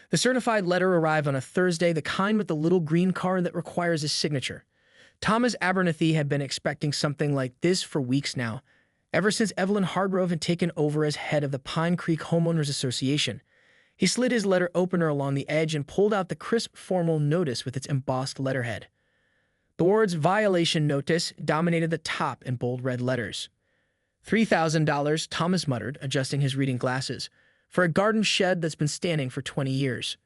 The certified letter arrived on a Thursday, the kind with the little green card that requires his signature. Thomas Abernathy had been expecting something like this for weeks now, ever since Evelyn Hargrove had taken over as head of the Pine Creek Homeowners Association. He slid his letter opener along the edge and pulled out the crisp formal notice with its embossed letterhead. The words "violation notice" dominated the top in bold red letters. $3,000, Thomas muttered, adjusting his reading glasses, for a garden shed that's been standing for 20 years.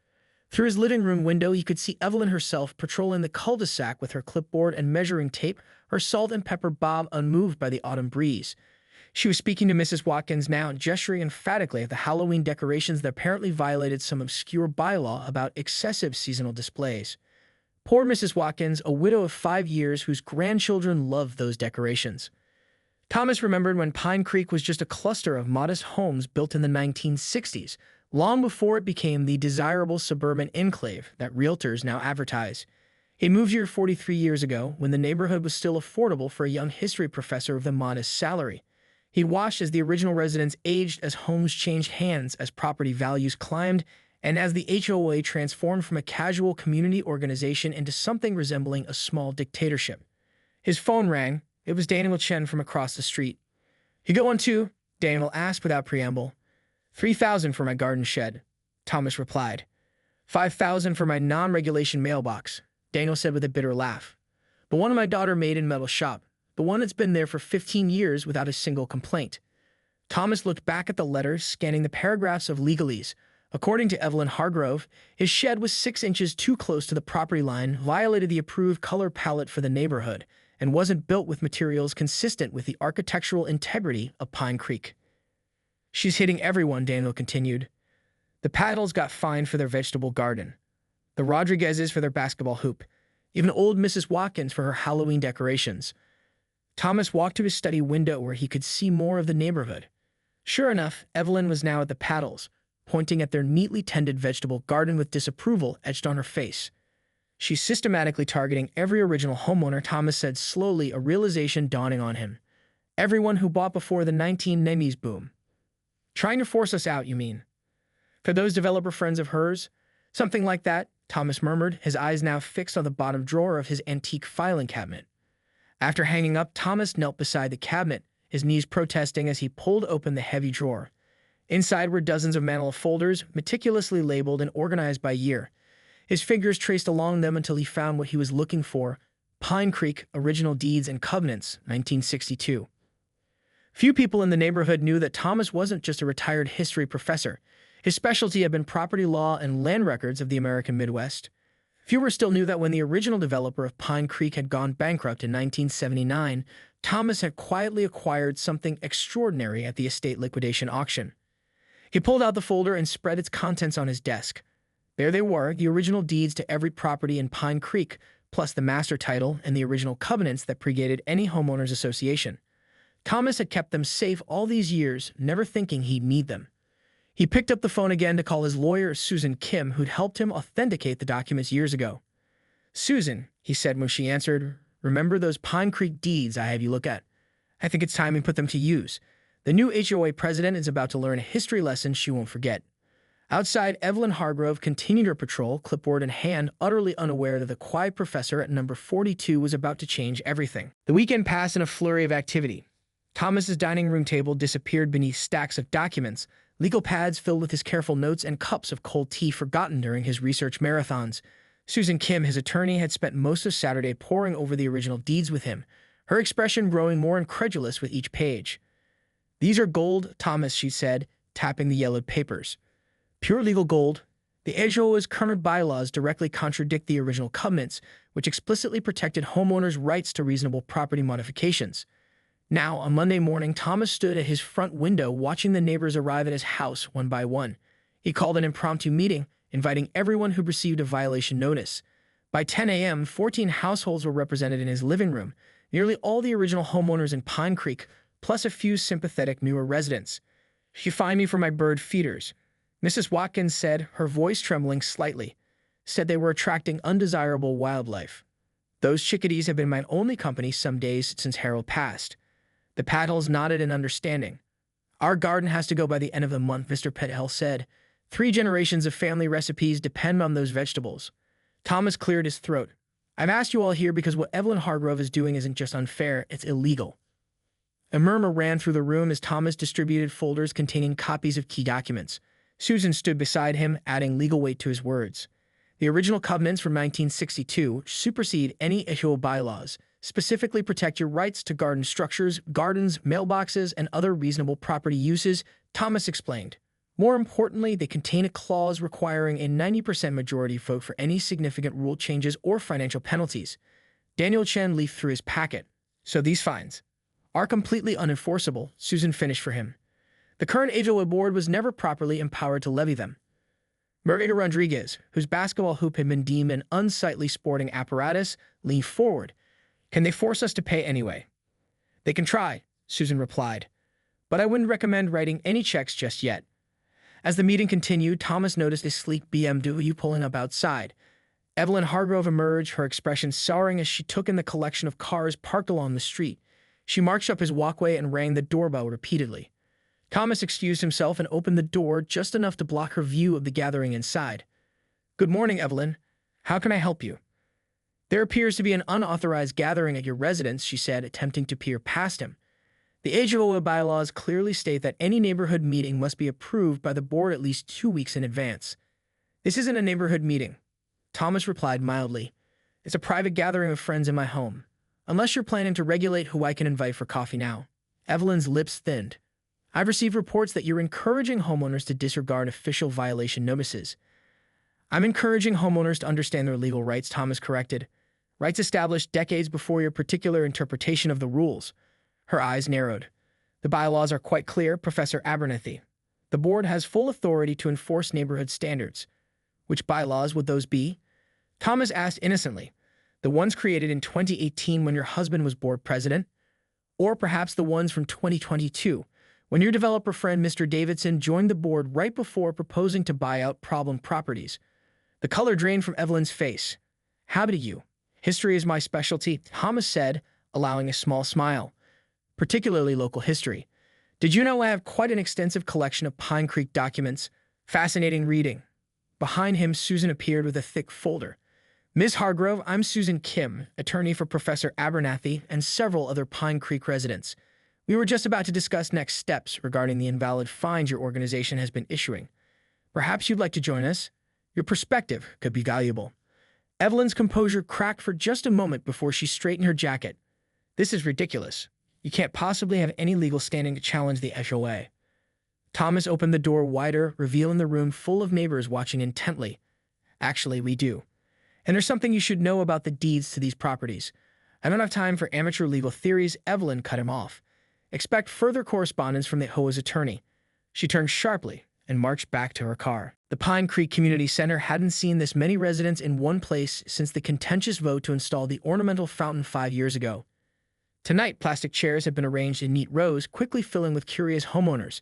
Through his living room window, he could see Evelyn herself patrolling the cul-de-sac with her clipboard and measuring tape, her salt and pepper bob unmoved by the autumn breeze. She was speaking to Mrs. Watkins now, gesturing emphatically at the Halloween decorations that apparently violated some obscure bylaw about excessive seasonal displays. Poor Mrs. Watkins, a widow of 5 years whose grandchildren loved those decorations. Thomas remembered when Pine Creek was just a cluster of modest homes built in the 1960s, long before it became the desirable suburban enclave that realtors now advertise. He moved here 43 years ago, when the neighborhood was still affordable for a young history professor with a modest salary. He watched as the original residents aged, as homes changed hands, as property values climbed, and as the HOA transformed from a casual community organization into something resembling a small dictatorship. His phone rang. It was Daniel Chen from across the street. "You got one too?" Daniel asked without preamble. $3,000 for my garden shed," Thomas replied. $5,000 for my non-regulation mailbox," Daniel said with a bitter laugh. "The one my daughter made in metal shop. The one that's been there for 15 years without a single complaint." Thomas looked back at the letters, scanning the paragraphs of legalese. According to Evelyn Hargrove, his shed was 6 inches too close to the property line, violated the approved color palette for the neighborhood, and wasn't built with materials consistent with the architectural integrity of Pine Creek. "She's hitting everyone," Daniel continued. "The Paddles got fined for their vegetable garden, the Rodriguezes for their basketball hoop, even old Mrs. Watkins for her Halloween decorations." Thomas walked to his study window where he could see more of the neighborhood. Sure enough, Evelyn was now at the Paddles, pointing at their neatly tended vegetable garden with disapproval etched on her face. "She's systematically targeting every original homeowner," Thomas said slowly, a realization dawning on him. "Everyone who bought before the 1990s boom." "Trying to force us out, you mean?" "For those developer friends of hers?" "Something like that," Thomas murmured, his eyes now fixed on the bottom drawer of his antique filing cabinet. After hanging up, Thomas knelt beside the cabinet, his knees protesting as he pulled open the heavy drawer. Inside were dozens of manila folders, meticulously labeled and organized by year. His fingers traced along them until he found what he was looking for: Pine Creek Original Deeds and Covenants, 1962. Few people in the neighborhood knew that Thomas wasn't just a retired history professor. His specialty had been property law and land records of the American Midwest. Fewer still knew that when the original developer of Pine Creek had gone bankrupt in 1979, Thomas had quietly acquired something extraordinary at the estate liquidation auction. He pulled out the folder and spread its contents on his desk. There they were, the original deeds to every property in Pine Creek, plus the master title and the original covenants that predated any homeowners association. Thomas had kept them safe all these years, never thinking he'd need them. He picked up the phone again to call his lawyer, Susan Kim, who'd helped him authenticate the documents years ago. "Susan," he said when she answered, "remember those Pine Creek deeds I have you look at? I think it's time we put them to use. The new HOA president is about to learn a history lesson she won't forget." Outside, Evelyn Hargrove continued her patrol, clipboard in hand, utterly unaware that the quiet professor at number 42 was about to change everything. The weekend passed in a flurry of activity. Thomas's dining room table disappeared beneath stacks of documents, legal pads filled with his careful notes, and cups of cold tea forgotten during his research marathons. Susan Kim, his attorney, had spent most of Saturday poring over the original deeds with him, her expression growing more incredulous with each page. "These are gold, Thomas," she said, tapping the yellowed papers. "Pure legal gold. The HOA's current bylaws directly contradict the original covenants, which explicitly protected homeowners' rights to reasonable property modifications." Now, on Monday morning, Thomas stood at his front window watching the neighbors arrive at his house one by one. He called an impromptu meeting, inviting everyone who received a violation notice. By 10 a.m., 14 households were represented in his living room, nearly all the original homeowners in Pine Creek, plus a few sympathetic newer residents. "She fined me for my bird feeders," Mrs. Watkins said, her voice trembling slightly. "Said they were attracting undesirable wildlife. Those chickadees have been my only company some days since Harold passed." The Paddles nodded in understanding. "Our garden has to go by the end of the month," Mr. Petel said, 3 generations of family recipes depend on those vegetables. Thomas cleared his throat. I've asked you all here because what Evelyn Hargrove is doing isn't just unfair, it's illegal. A murmur ran through the room as Thomas distributed folders containing copies of key documents. Susan stood beside him, adding legal weight to his words. The original covenants from 1962 supersede any HOA bylaws, specifically protect your rights to garden structures, gardens, mailboxes, and other reasonable property uses, Thomas explained. More importantly, they contain a clause requiring a 90% majority vote for any significant rule changes or financial penalties. Daniel Chen leafed through his packet. So these fines are completely unenforceable, Susan finished for him. The current HOA board was never properly empowered to levy them. Maria Rodriguez, whose basketball hoop had been deemed an unsightly sporting apparatus, leaned forward. Can they force us to pay anyway? They can try, Susan replied. But I wouldn't recommend writing any checks just yet. As the meeting continued, Thomas noticed a sleek BMW pulling up outside. Evelyn Hargrove emerged, her expression souring as she took in the collection of cars parked along the street. She marched up his walkway and rang the doorbell repeatedly. Thomas excused himself and opened the door just enough to block her view of the gathering inside. Good morning, Evelyn. How can I help you? There appears to be an unauthorized gathering at your residence, she said, attempting to peer past him. The HOA bylaws clearly state that any neighborhood meeting must be approved by the board at least 2 weeks in advance. This isn't a neighborhood meeting, Thomas replied mildly. It's a private gathering of friends in my home. Unless you're planning to regulate who I can invite for coffee now. Evelyn's lips thinned. I've received reports that you're encouraging homeowners to disregard official violation notices. I'm encouraging homeowners to understand their legal rights, Thomas corrected. Rights established decades before your particular interpretation of the rules. Her eyes narrowed. The bylaws are quite clear, Professor Abernathy. The board has full authority to enforce neighborhood standards. Which bylaws would those be? Thomas asked innocently. The ones created in 2018 when your husband was board president? Or perhaps the ones from 2022, when your developer friend Mr. Davidson joined the board right before proposing to buy out problem properties? The color drained from Evelyn's face. How do you? History is my specialty, Thomas said, allowing a small smile. Particularly local history. Did you know I have quite an extensive collection of Pine Creek documents? Fascinating reading. Behind him, Susan appeared with a thick folder. Ms. Hargrove, I'm Susan Kim, attorney for Professor Abernathy and several other Pine Creek residents. We were just about to discuss next steps regarding the invalid fines your organization has been issuing. Perhaps you'd like to join us? Your perspective could be valuable. Evelyn's composure cracked for just a moment before she straightened her jacket. This is ridiculous. You can't possibly have any legal standing to challenge the HOA. Thomas opened the door wider, revealing the room full of neighbors watching intently. Actually, we do. And there's something you should know about the deeds to these properties. I don't have time for amateur legal theories, Evelyn cut him off. Expect further correspondence from the HOA's attorney. She turned sharply and marched back to her car. The Pine Creek Community Center hadn't seen this many residents in one place since the contentious vote to install the ornamental fountain 5 years ago. Tonight, plastic chairs had been arranged in neat rows, quickly filling with curious homeowners.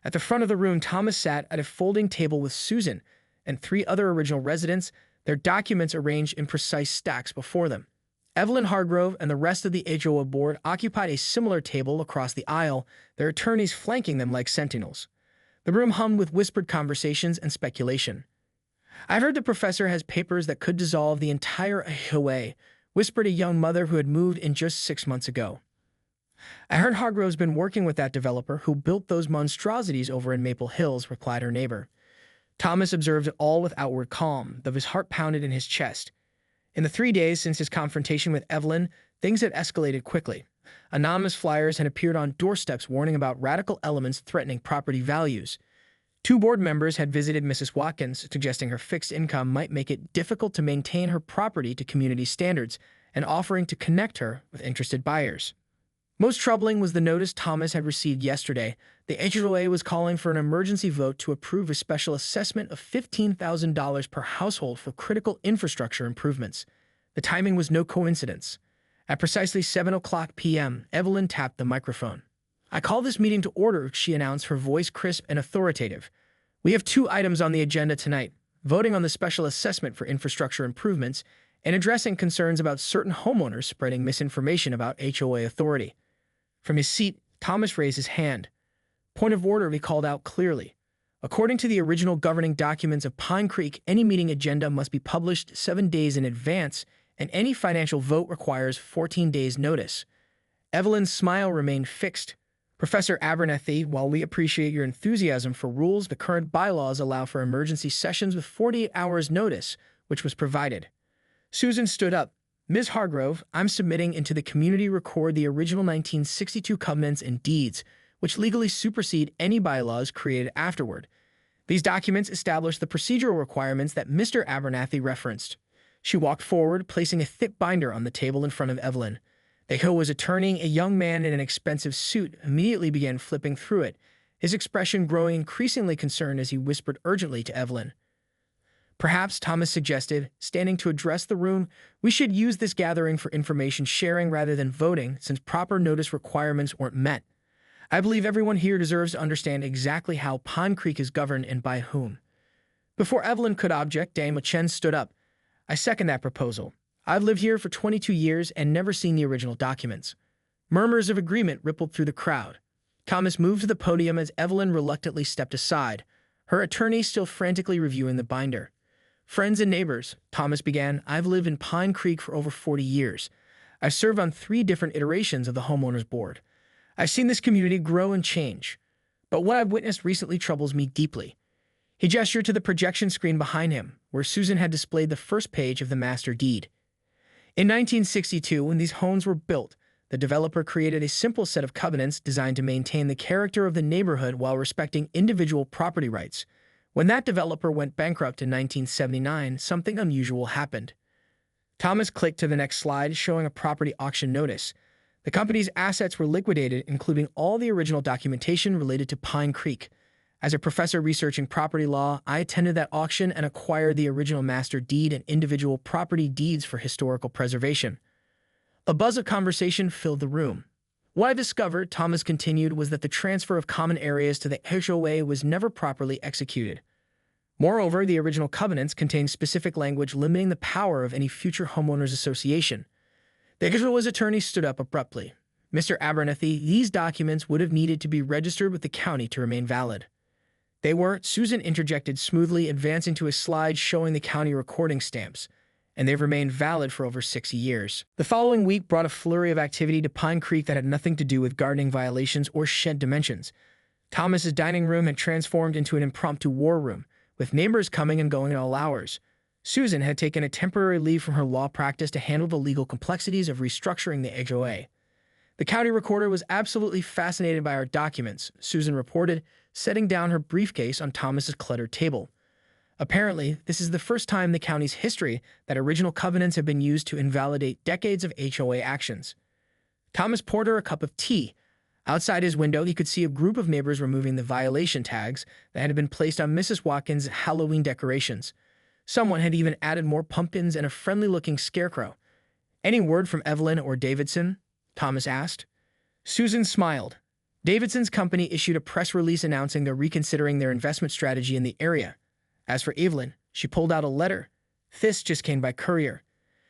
At the front of the room, Thomas sat at a folding table with Susan and 3 other original residents, their documents arranged in precise stacks before them. Evelyn Hargrove and the rest of the HOA board occupied a similar table across the aisle, their attorneys flanking them like sentinels. The room hummed with whispered conversations and speculation. I've heard the professor has papers that could dissolve the entire HOA, whispered a young mother who had moved in just 6 months ago. I heard Hargrove's been working with that developer who built those monstrosities over in Maple Hills, replied her neighbor. Thomas observed it all with outward calm, though his heart pounded in his chest. In the 3 days since his confrontation with Evelyn, things had escalated quickly. Anonymous flyers had appeared on doorsteps warning about radical elements threatening property values. 2 board members had visited Mrs. Watkins, suggesting her fixed income might make it difficult to maintain her property to community standards and offering to connect her with interested buyers. Most troubling was the notice Thomas had received yesterday. The HOA was calling for an emergency vote to approve a special assessment of $15,000 per household for critical infrastructure improvements. The timing was no coincidence. At precisely 7:00 p.m., Evelyn tapped the microphone. I call this meeting to order, she announced, her voice crisp and authoritative. We have 2 items on the agenda tonight, voting on the special assessment for infrastructure improvements and addressing concerns about certain homeowners spreading misinformation about HOA authority. From his seat, Thomas raised his hand. Point of order, he called out clearly. According to the original governing documents of Pine Creek, any meeting agenda must be published 7 days in advance, and any financial vote requires 14 days' notice. Evelyn's smile remained fixed. Professor Abernethy, while we appreciate your enthusiasm for rules, the current bylaws allow for emergency sessions with 48 hours' notice, which was provided. Susan stood up. Ms. Hargrove, I'm submitting into the community record the original 1962 covenants and deeds, which legally supersede any bylaws created afterward. These documents establish the procedural requirements that Mr. Abernethy referenced. She walked forward, placing a thick binder on the table in front of Evelyn. The who was attorney, a young man in an expensive suit, immediately began flipping through it, his expression growing increasingly concerned as he whispered urgently to Evelyn. Perhaps, Thomas suggested, standing to address the room, we should use this gathering for information sharing rather than voting, since proper notice requirements weren't met. I believe everyone here deserves to understand exactly how Pine Creek is governed and by whom. Before Evelyn could object, Dame Chen stood up. I second that proposal. I've lived here for 22 years and never seen the original documents. Murmurs of agreement rippled through the crowd. Thomas moved to the podium as Evelyn reluctantly stepped aside, her attorney still frantically reviewing the binder. Friends and neighbors, Thomas began, I've lived in Pine Creek for over 40 years. I've served on 3 different iterations of the homeowners board. I've seen this community grow and change. But what I've witnessed recently troubles me deeply. He gestured to the projection screen behind him, where Susan had displayed the first page of the master deed. In 1962, when these homes were built, the developer created a simple set of covenants designed to maintain the character of the neighborhood while respecting individual property rights. When that developer went bankrupt in 1979, something unusual happened. Thomas clicked to the next slide, showing a property auction notice. The company's assets were liquidated, including all the original documentation related to Pine Creek. As a professor researching property law, I attended that auction and acquired the original master deed and individual property deeds for historical preservation. A buzz of conversation filled the room. What I discovered, Thomas continued, was that the transfer of common areas to the HOA was never properly executed. Moreover, the original covenants contained specific language limiting the power of any future homeowners association. The HOA's attorney stood up abruptly. Mr. Abernethy, these documents would have needed to be registered with the county to remain valid. They were, Susan interjected smoothly, advancing to a slide showing the county recording stamps, and they've remained valid for over 6 years. The following week brought a flurry of activity to Pine Creek that had nothing to do with gardening violations or shed dimensions. Thomas's dining room had transformed into an impromptu war room, with neighbors coming and going at all hours. Susan had taken a temporary leave from her law practice to handle the legal complexities of restructuring the HOA. The county recorder was absolutely fascinated by our documents, Susan reported, setting down her briefcase on Thomas's cluttered table. Apparently, this is the first time in the county's history that original covenants have been used to invalidate decades of HOA actions. Thomas poured her a cup of tea. Outside his window, he could see a group of neighbors removing the violation tags that had been placed on Mrs. Watkins' Halloween decorations. Someone had even added more pumpkins and a friendly-looking scarecrow. Any word from Evelyn or Davidson? Thomas asked. Susan smiled. Davidson's company issued a press release announcing they're reconsidering their investment strategy in the area. As for Evelyn, she pulled out a letter. This just came by courier.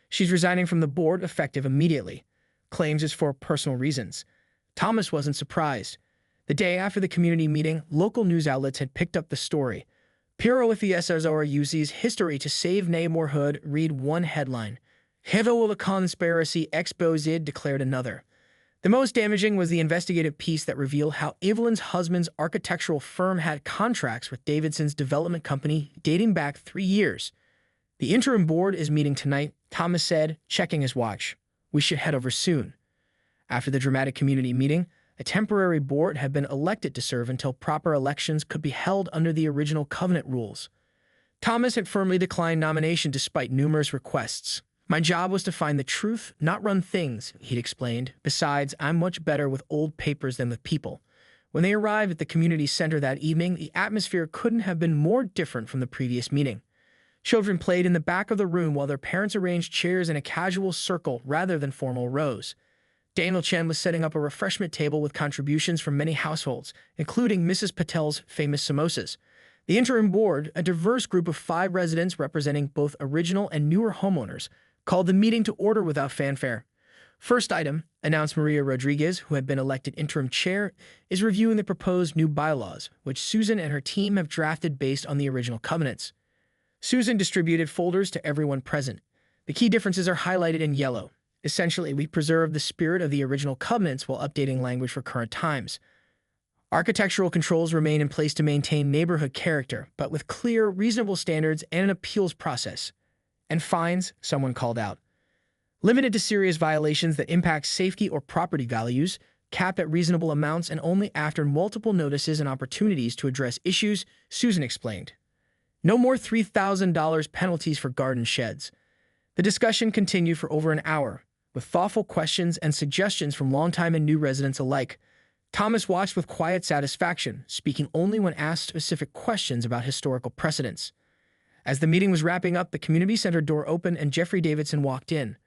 She's resigning from the board effective immediately. Claims it's for personal reasons. Thomas wasn't surprised. The day after the community meeting, local news outlets had picked up the story. Piro with the SSR uses history to save neighborhood, read one headline. Hevel of a conspiracy exposed, declared another. The most damaging was the investigative piece that revealed how Evelyn's husband's architectural firm had contracts with Davidson's development company dating back 3 years. The interim board is meeting tonight, Thomas said, checking his watch. We should head over soon. After the dramatic community meeting, a temporary board had been elected to serve until proper elections could be held under the original covenant rules. Thomas had firmly declined nomination despite numerous requests. My job was to find the truth, not run things, he'd explained. Besides, I'm much better with old papers than with people. When they arrived at the community center that evening, the atmosphere couldn't have been more different from the previous meeting. Children played in the back of the room while their parents arranged chairs in a casual circle rather than formal rows. Daniel Chen was setting up a refreshment table with contributions from many households, including Mrs. Patel's famous samosas. The interim board, a diverse group of 5 residents representing both original and newer homeowners, called the meeting to order without fanfare. First item, announced Maria Rodriguez, who had been elected interim chair, is reviewing the proposed new bylaws, which Susan and her team have drafted based on the original covenants. Susan distributed folders to everyone present. The key differences are highlighted in yellow. Essentially, we preserve the spirit of the original covenants while updating language for current times. Architectural controls remain in place to maintain neighborhood character, but with clear, reasonable standards and an appeals process. And fines, someone called out. Limited to serious violations that impact safety or property values, capped at reasonable amounts and only after multiple notices and opportunities to address issues, Susan explained. No more $3,000 penalties for garden sheds. The discussion continued for over an hour, with thoughtful questions and suggestions from longtime and new residents alike. Thomas watched with quiet satisfaction, speaking only when asked specific questions about historical precedents. As the meeting was wrapping up, the community center door opened and Jeffrey Davidson walked in.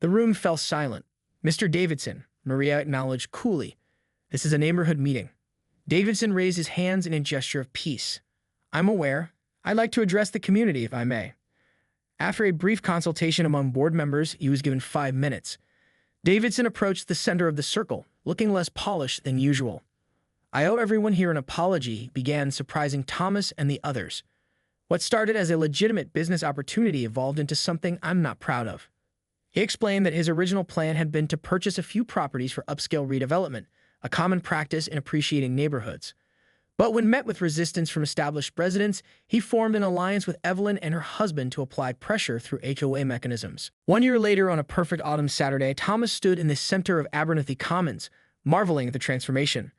The room fell silent. "Mr. Davidson," Maria acknowledged coolly. "This is a neighborhood meeting." Davidson raised his hands in a gesture of peace. "I'm aware. I'd like to address the community, if I may." After a brief consultation among board members, he was given 5 minutes. Davidson approached the center of the circle, looking less polished than usual. "I owe everyone here an apology," he began, surprising Thomas and the others. "What started as a legitimate business opportunity evolved into something I'm not proud of." He explained that his original plan had been to purchase a few properties for upscale redevelopment, a common practice in appreciating neighborhoods. But when met with resistance from established residents, he formed an alliance with Evelyn and her husband to apply pressure through HOA mechanisms. 1 year later, on a perfect autumn Saturday, Thomas stood in the center of Abernethy Commons, marveling at the transformation.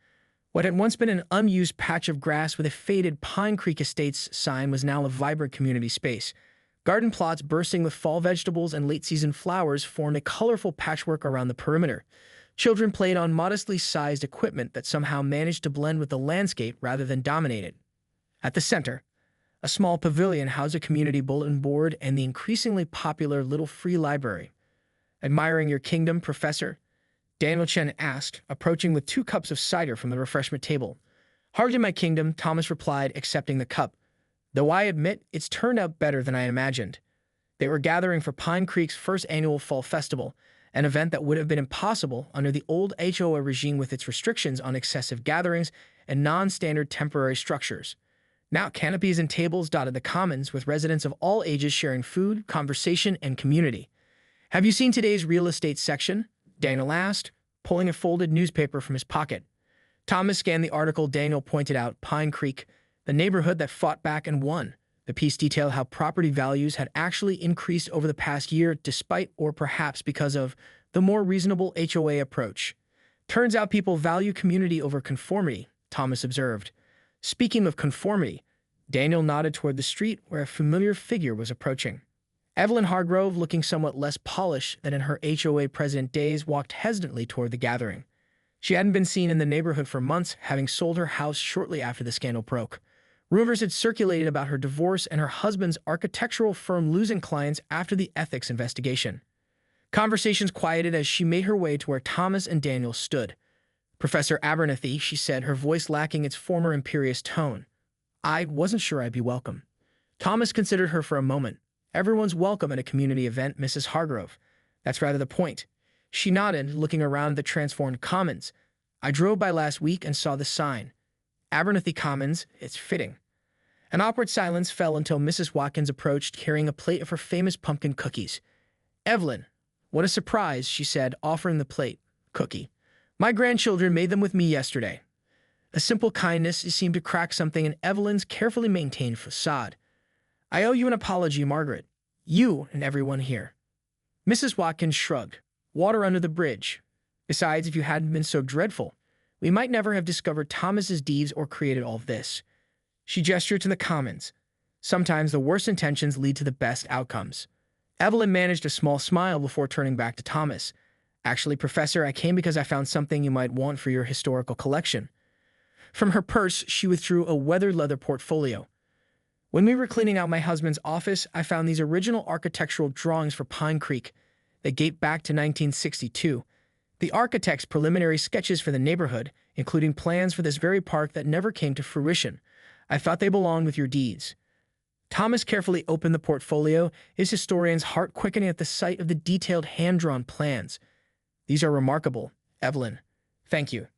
What had once been an unused patch of grass with a faded Pine Creek Estates sign was now a vibrant community space. Garden plots bursting with fall vegetables and late-season flowers formed a colorful patchwork around the perimeter. Children played on modestly sized equipment that somehow managed to blend with the landscape rather than dominate it. At the center, a small pavilion housed a community bulletin board and the increasingly popular Little Free Library. "Admiring your kingdom, Professor?" Daniel Chen asked, approaching with 2 cups of cider from the refreshment table. "Hard in my kingdom," Thomas replied, accepting the cup. "Though I admit, it's turned out better than I imagined." They were gathering for Pine Creek's first annual Fall Festival, an event that would have been impossible under the old HOA regime with its restrictions on excessive gatherings and non-standard temporary structures. Now canopies and tables dotted the commons, with residents of all ages sharing food, conversation, and community. "Have you seen today's real estate section?" Daniel asked, pulling a folded newspaper from his pocket. Thomas scanned the article. Daniel pointed out Pine Creek, the neighborhood that fought back and won. The piece detailed how property values had actually increased over the past year, despite or perhaps because of the more reasonable HOA approach. "Turns out people value community over conformity," Thomas observed. Speaking of conformity, Daniel nodded toward the street where a familiar figure was approaching. Evelyn Hargrove, looking somewhat less polished than in her HOA president days, walked hesitantly toward the gathering. She hadn't been seen in the neighborhood for months, having sold her house shortly after the scandal broke. Rumors had circulated about her divorce and her husband's architectural firm losing clients after the ethics investigation. Conversations quieted as she made her way to where Thomas and Daniel stood. "Professor Abernethy," she said, her voice lacking its former imperious tone. "I wasn't sure I'd be welcome." Thomas considered her for a moment. "Everyone's welcome at a community event, Mrs. Hargrove. That's rather the point." She nodded, looking around the transformed commons. "I drove by last week and saw the sign. Abernethy Commons, it's fitting." An awkward silence fell until Mrs. Watkins approached, carrying a plate of her famous pumpkin cookies. "Evelyn, what a surprise," she said, offering the plate. "Cookie. My grandchildren made them with me yesterday." A simple kindness seemed to crack something in Evelyn's carefully maintained facade. "I owe you an apology, Margaret. You and everyone here." Mrs. Watkins shrugged. "Water under the bridge. Besides, if you hadn't been so dreadful, we might never have discovered Thomas's deeds or created all of this." She gestured to the commons. "Sometimes the worst intentions lead to the best outcomes." Evelyn managed a small smile before turning back to Thomas. "Actually, Professor, I came because I found something you might want for your historical collection." From her purse, she withdrew a weathered leather portfolio. "When we were cleaning out my husband's office, I found these original architectural drawings for Pine Creek. They date back to 1962. The architect's preliminary sketches for the neighborhood, including plans for this very park that never came to fruition. I thought they belonged with your deeds." Thomas carefully opened the portfolio, his historian's heart quickening at the sight of the detailed hand-drawn plans. These are remarkable, Evelyn. Thank you.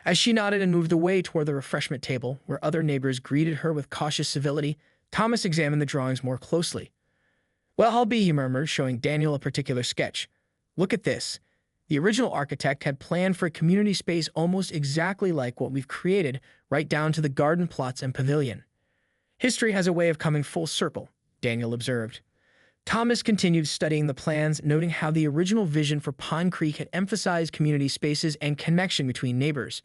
As she nodded and moved away toward the refreshment table, where other neighbors greeted her with cautious civility, Thomas examined the drawings more closely. Well, I'll be, he murmured, showing Daniel a particular sketch. Look at this. The original architect had planned for a community space almost exactly like what we've created, right down to the garden plots and pavilion. History has a way of coming full circle, Daniel observed. Thomas continued studying the plans, noting how the original vision for Pine Creek had emphasized community spaces and connection between neighbors,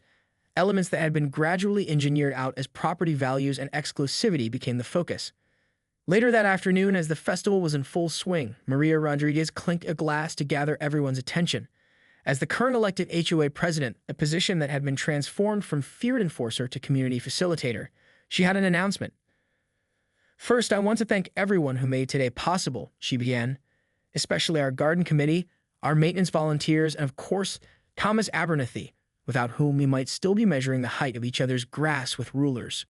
elements that had been gradually engineered out as property values and exclusivity became the focus. Later that afternoon, as the festival was in full swing, Maria Rodriguez clinked a glass to gather everyone's attention. As the current elected HOA president, a position that had been transformed from feared enforcer to community facilitator, she had an announcement. First, I want to thank everyone who made today possible, she began, especially our garden committee, our maintenance volunteers, and of course, Thomas Abernathy, without whom we might still be measuring the height of each other's grass with rulers.